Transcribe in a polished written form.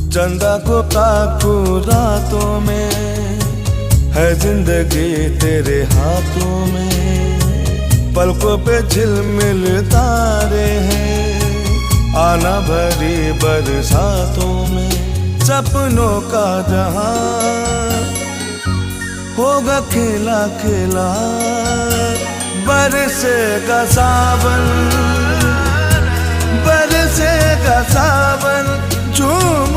चंदा को ताकूं रातों में, है जिंदगी तेरे हाथों में। पलकों पे झिलमिल तारे हैं, आना भरी बरसातों में। सपनों का जहां होगा खिला खिला, बरसेगा सावन, बरसेगा सावन।